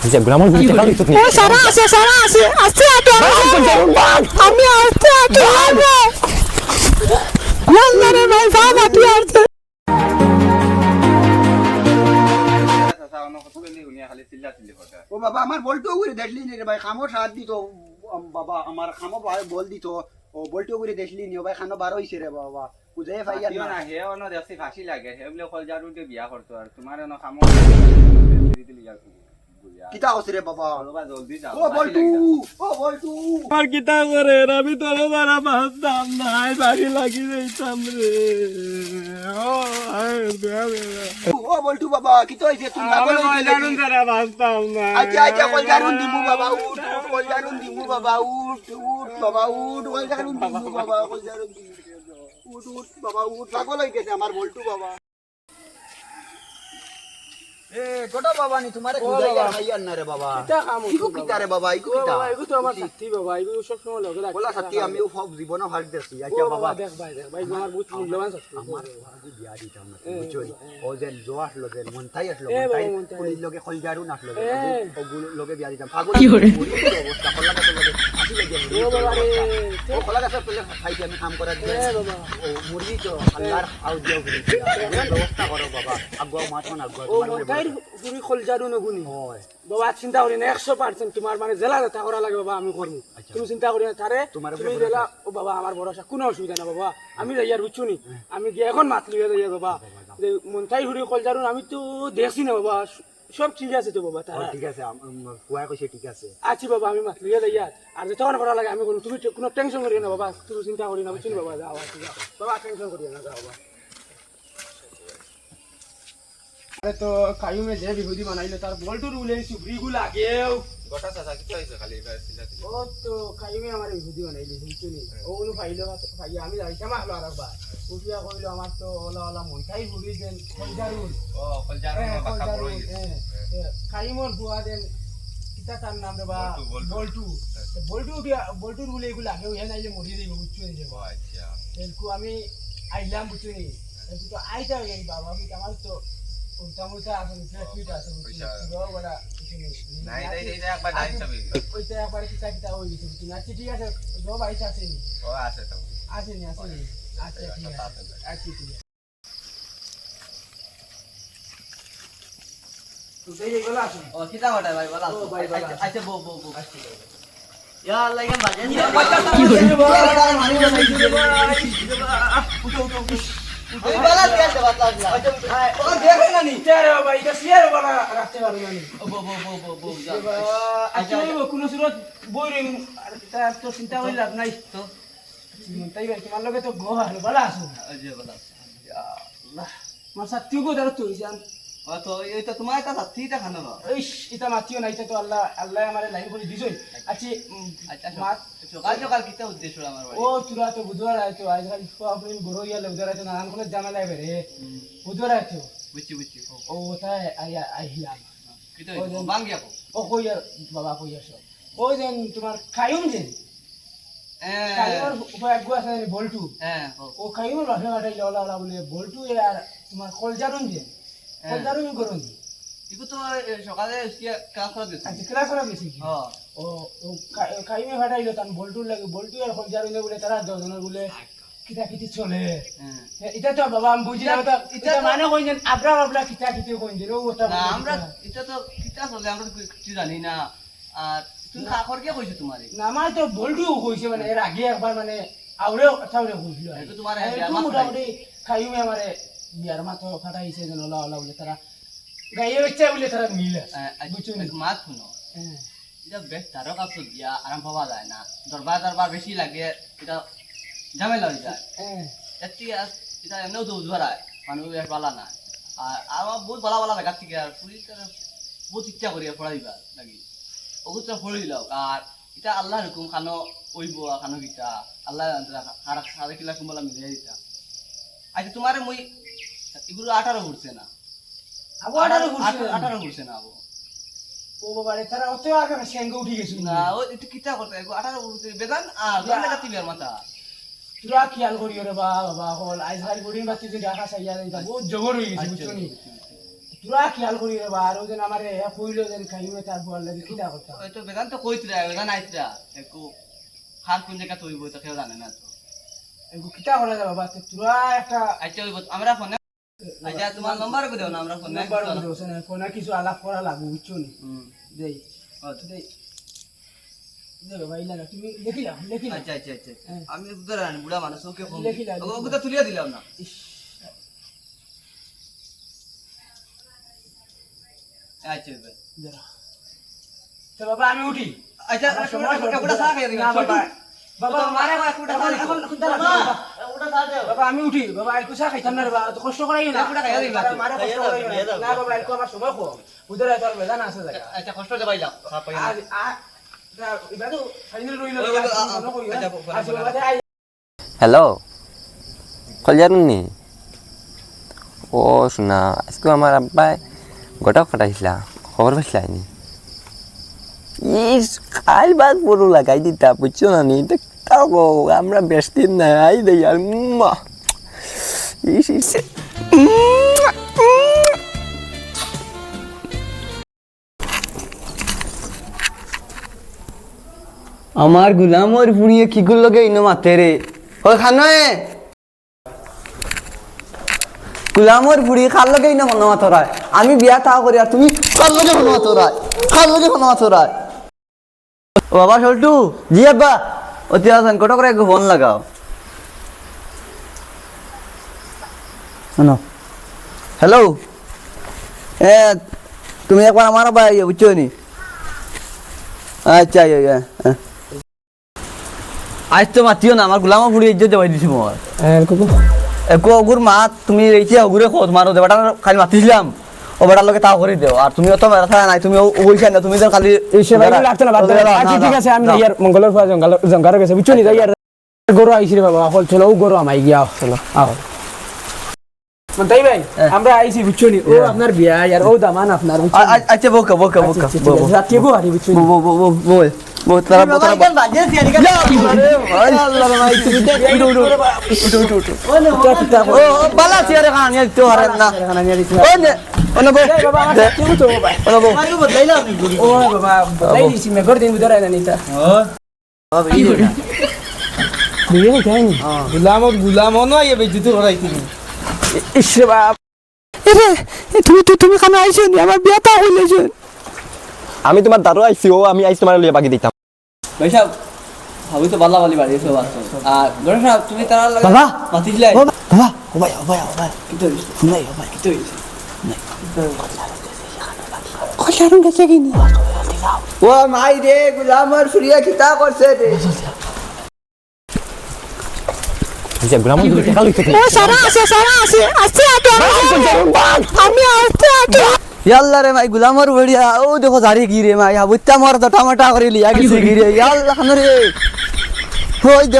বুঝা গ্রামের ভিতরে টাকা দিত নি সারা আছে আস্তে আটো আমি আস্তে আটো ইয়াল্লারে ভাই বাবা তুই আসছে ও বাবা আমার বলটো করে দেখলি নি রে ভাই খামো সাথ দিত বাবা আমার খামো বল দিত ও বলটো করে দেখলি নি ভাই খানো 12 হইছে রে বাবা বুঝাই ভাই না হে অন দেখছি ফাঁসি লাগে হে বলে কল জারুতে বিয়া করতো আর তোমার এনো খামো কিতা হইছে রে বাবা বাবা জলদি যাও ও বলটু আর কিতা করে আমি তোর দ্বারা বাঁচতাম নাই বাড়ি লাগি যাইতাম রে ও বলটু বাবা কিতা হইছে তুমি পাগল হইছে জানুন দ্বারা বাঁচতাম না আচ্ছা কল জারুন দিমু বাবা উঠ কল জারুন দিমু বাবা উঠ বাবা উঠ কল জারুন দিমু বাবা কল জারুন দিমু উঠ বাবা উঠ পাগল হই গেছে আমার বলটু বাবা এ গোটা বাবা নি তোমারে খুদাইয়া খাইয়ার না রে বাবা কিতা কাম ইকো কিতা রে বাবা ইকো কিতা বাবা এগো তো আমার সাথী বাবা এগো সব সময় লগে রাখি বলা সাথী আমিও সব জীবন ভাগ দেছি আচ্ছা বাবা দেখ ভাই আমার বহুত মূল্যবান সাথী আমার ওয়াজি বিয়া দিতাম না বুঝছই ও যে জো আসলো যে মনতাই আসলো মনতাই। মনতাই পুলিশ লগে খলজারু নাসলো এ। ও লগে বিয়া দিতাম পাগল কি হরে অবস্থা খলা কাছে লগে আসি লাগে ও বাবা রে ও খলা কাছে পেলে খাইতে আমি কাম করার দিয়ে এ বাবা ও মুরগি তো আল্লাহর আউ দিও করে ব্যবস্থা করো বাবা আগুয়া মাথা না আগুয়া ও তোমার মনটাই পুরি খলজারু নগুনি হয় বাবা চিন্তা করি না 100% তোমার মানে জেলা যেটা করা লাগে বাবা আমি করবো তুমি চিন্তা করি না তারে তোমার তুমি জেলা ও বাবা আমার ভরসা কোনো অসুবিধা না বাবা আমি যাইয়ার বুঝছো নি আমি গিয়ে এখন মাতলি হয়ে যাই বাবা মনটাই হুড়ি কলজারু আমি তো দেখছি না বাবা সব ঠিক আছে তো বাবা তারা ঠিক আছে ফুয়া কইছে ঠিক আছে আছি বাবা আমি মাতলি হয়ে যাইয়ার আর যে তখন করা লাগে আমি করবো তুমি কোনো টেনশন করি না বাবা তুমি চিন্তা করি না বুঝছো নি বাবা যাও আছি যাও বাবা টেনশন করি না যাও বাবা আরে তো কায়ুমে যে বিহুদি বানাইলো তার বলটুর উলে সুগ্রি গু লাগেও গোটা চাচা কি হইছে খালি এবার সিলা ও তো কায়ুমে আমার বিহুদি বানাইলো বুঝছনি ও উনি ফাইলো ফাইয়া আমি যাইতাম আলো আর একবার উঠিয়া কইলো আমার তো ওলা ওলা মনটাই ঘুরি দেন কলজারুল ও কল জারু বাকা বড় হইছে কায়ুমর বুয়া দেন কিতা তার নাম রে বা বলটু বলটুর উলে এগুলো লাগেও হে নাইলে মরি যাইব বুঝছনি যে আচ্ছা এরকু আমি আইলাম বুঝছনি এরকু তো আইতা গেল বাবা আমি আমার তো উল্টা আছে ফিট আছে বড় নাই নাই এই একবার নাই ছবি ওইটা একবার কিতা হই গেছে বুঝছি না ঠিক আছে জব আইতা আছে ও আছে তো আসেনি আচ্ছা ঠিক আছে আচ্ছা ঠিক আছে তো দেই এগুলো আসুন ও কিটা বড় ভাই বলা ও ভাই বলা আচ্ছা বো ইয়া আল্লাহ কেন বাজে কি হরে আমি বলা দিয়ে বাতলা ও দেখে না নি তেরে বাবা এটা সিয়ারে বলা রাখতে পারবো না নি বো আচ্ছা কোন সুরত বইরিং আর তা তো চিন্তা হই লাভ নাই তো তাই ভাই তোমার লগে তো গো আর বলা আসুন আজে বলা আল্লাহ মার সাথী গো দাঁড়া তুই জান ও তো এই তো তোমার একটা সাথীটা খানো না ইস এটা মাতিও নাই তো আল্লাহ আমারে লাইন করে দিছই আচ্ছা আচ্ছা মাত সকাল কিটা উদ্দেশ্য আমার বাড়ি ও তুরা তো বুধবার আইতো আজ কাল আপনি গরো ইয়া উধর আইতো নানান কোন জামেলা আইবে রে বুধবার আইতো বুঝছি ও ওটাই আইয়া কিটা বাঙ্গিয়া কো ও কইয়া বাবা কইয়া সব ও যেন তোমার কায়ুম যেন কায়ুমের উপায় গো আছে বলটু হ্যাঁ ও কায়ুমের ভাষা কাটাই লালা বলে বলটু আর তোমার কলজারুন যেন কলজারুন করুন ইকো তো সকালে ক্লাস করে দিছে আচ্ছা ক্লাস করা গেছি হ্যাঁ ও কাইমে ফাটাইলো তান বল্টুর লাগে বল্টু আর কলজারুনে বলে তারা দুজনের বলে কিতা চলে এটা তো বাবা আমি বুঝি না এটা মানে কইছেন আবরা কিতা কইন দিলো ওটা না আমরা এটা তো কিতা চলে আমরা তো কিছু জানি না আর তুমি কাকর কে কইছো তোমারে না আমার তো বল্টু কইছে মানে এর আগে একবার মানে আউরেও কইছিল এটা তোমার মোটামুটি কাইমে আমারে বিয়ার মাথা ফাটাইছে যেন ওলা বলে তারা গায়ে বাচ্চা বলে তারা মিলে বুঝছো না মাত শুনো এটা বেশ তারও কাজ দিয়া আরাম পাওয়া যায় না দরবার বেশি লাগে এটা ঝামেলা হয়ে যায় এটা এমনিও তো উদ্ধারায় মানুষ বেশ ভালো না আর আমার বহুত ভালো লাগার থেকে আর পুলিশ বহুত ইচ্ছা করি পড়া দিবা নাকি ওগুলো পড়ে দিল আর এটা আল্লাহর হুকুম খানো ওইব খানো গীতা আল্লাহ সাড়ে কিলা কুম্বলা মিলিয়ে দিতা আচ্ছা তোমার মই এগুলো 18 ঘুরছে না আবু 18 ঘুরছে না আবু ও বাবা রে তারা অত আগে সেঙ্গে উঠি গেছিল না ও একটু কিতা করতে 18 ঘুরছে বেদান আর গান লাগাতি বিয়ার মাথা তুরা খেয়াল করিও রে বাবা হল আইজগাল গড়িন বাতি যদি ঢাকা সাইয়া যাইতা বহুত জবর হই গেছে বুঝছনি তোরা খেয়াল করি রে বা আর যেন আমার কইলো যেন খাইবে তার বল লাগে কিটা কথা ওই তো বেদান তো কইতরা বেদান আইতরা একটু খার কোন জায়গা তৈব তো কেউ জানে না তো এগু কিটা করা যাবে বাবা তোরা একটা আচ্ছা ওই আমরা ফোনে আচ্ছা তোমার নাম্বার কো দাও না আমরা ফোনে নাম্বার দিও না ফোনে কিছু আলাপ করা লাগবে বুঝছো নি দেই দেই দে বাবা ইলা তুমি লিখি না আচ্ছা আচ্ছা আচ্ছা আমি উধর আনি বুড়া মানুষ ওকে ফোন লিখিলা, ওকে তো তুলিয়া দিলাম না ইস, আচ্ছা ভাই দাঁড়া। তো বাবা আমি উঠি আচ্ছা আমার সময় একটা চা খেয়ে দিবা না বাবা বাবা মারে এখন এখন এখন দাঁড়া, বাবা। বাবা আমি উঠি বাবা একটু চা খাইতাম না রে বাবা, এত কষ্ট করাই না পুরা খাইয়া দিবা। মারে কষ্ট করাই না। না বাবা একটু আমার সময় কম উদরে তোর বেদা না আছে জায়গা আচ্ছা কষ্ট দে বাইলা খাপ পাই আজ এবারে ফাইনাল রইল ওই, ওই, আচ্ছা, আচ্ছা বাবা তাই হ্যালো কলজারুনি ও শোনা আজকে আমার আব্বাই গোটা ফাটাইছিলা খবর পাইছিলাইনি ইস খাই বাদ পুরো লাগাই দিতা বুঝছো না নি তাও গো আমরা বেশদিন নাই দেই আর ইস ইস আমার গুলামর ফুড়িয়ে কি গুলো গে ইনো মাতে রে ও খানয়ে গুলামর ফুড়ি খাল লগে ইনো মন মাতরায় আমি বিয়া তা করি আর তুমি খাল লগে মন মাতরায় খাল লগে মন মাতরায় ও বাবা সল্টু জি আব্বা অতি আছেন কত করে একটু ফোন লাগাও শোনো হ্যালো এ তুমি একবার আমার ভাই বুঝছো নি আচ্ছা আজ তো মাতিও না আমার গোলামা ফুড়ি ইজ্জত দেওয়াই দিছি মোর একো অগুর মা তুমি এইছে অগুরে খোঁজ মারো দেবাটা খালি মাতিছিলাম ও বেটার লোকে তাও করে দেও আর তুমি অত ব্যথা নাই তুমি ওইছা না তুমি তো খালি লাগতো না বাদ দাও। আচ্ছা ঠিক আছে আমি ইয়ার মঙ্গলের পর জঙ্গার গেছে বুঝছো নি ইয়ার গরু আইছি রে বাবা হল চলো ও গরু আমাই গিয়া চলো আও তাই ভাই আমরা আইছি বুঝছো নি ও আপনার বিয়া ইয়ার ও দামান আপনার বুঝছো নি? আচ্ছা বোকা বোকা বোকা আচ্ছা, ঠিক আছে, রাত্রে গো আনি বুঝছো নি? বল বল তারা কিতা কিতা ও বালা চেয়ারে খান তো হারে না এখানে নিয়ে দিছি। ও নে ও নে এই বাবা আমার সাথে তো ভাই ও নে ও বাবা লাই দিছি মে গর দিন বুদারা না নিতা বিয়ে হইনি গুলাম নয় এ বেজিত করাইতি ইস রে বাপ তুমি খানা আইছো নি আমার বিয়াটা হইলেছে আমি তোমার দারু আইছি ও আমি আইছি তোমার লিয়ে বাকি দিতাম ভাই সাহেব ভাবি তো বাল্লা বালি বাড়ি সব আছে আর গণেশ সাহেব তুমি তারা লাগা বাবা মাতিছিলে বাবা ও ভাই ও ভাই ও ভাই কিতো হইছে নাই ও ভাই কিতো হইছে কল্যাণ গেছে কি নি ও মাই রে গুলামর ফুরিয়া কিতা করছে রে যে গ্রাম দিকে টাকা লইতে ও সারা আছে আস্তে আমি আস্তে ইয়াল্লা রে মাই গুলামর বড়িয়া ও দেখো জারি কি রে মাই হাবুত্তা মার তো টমাটা করে লিয়া গেছে কি রে ইয়াল্লা খান রে হই দে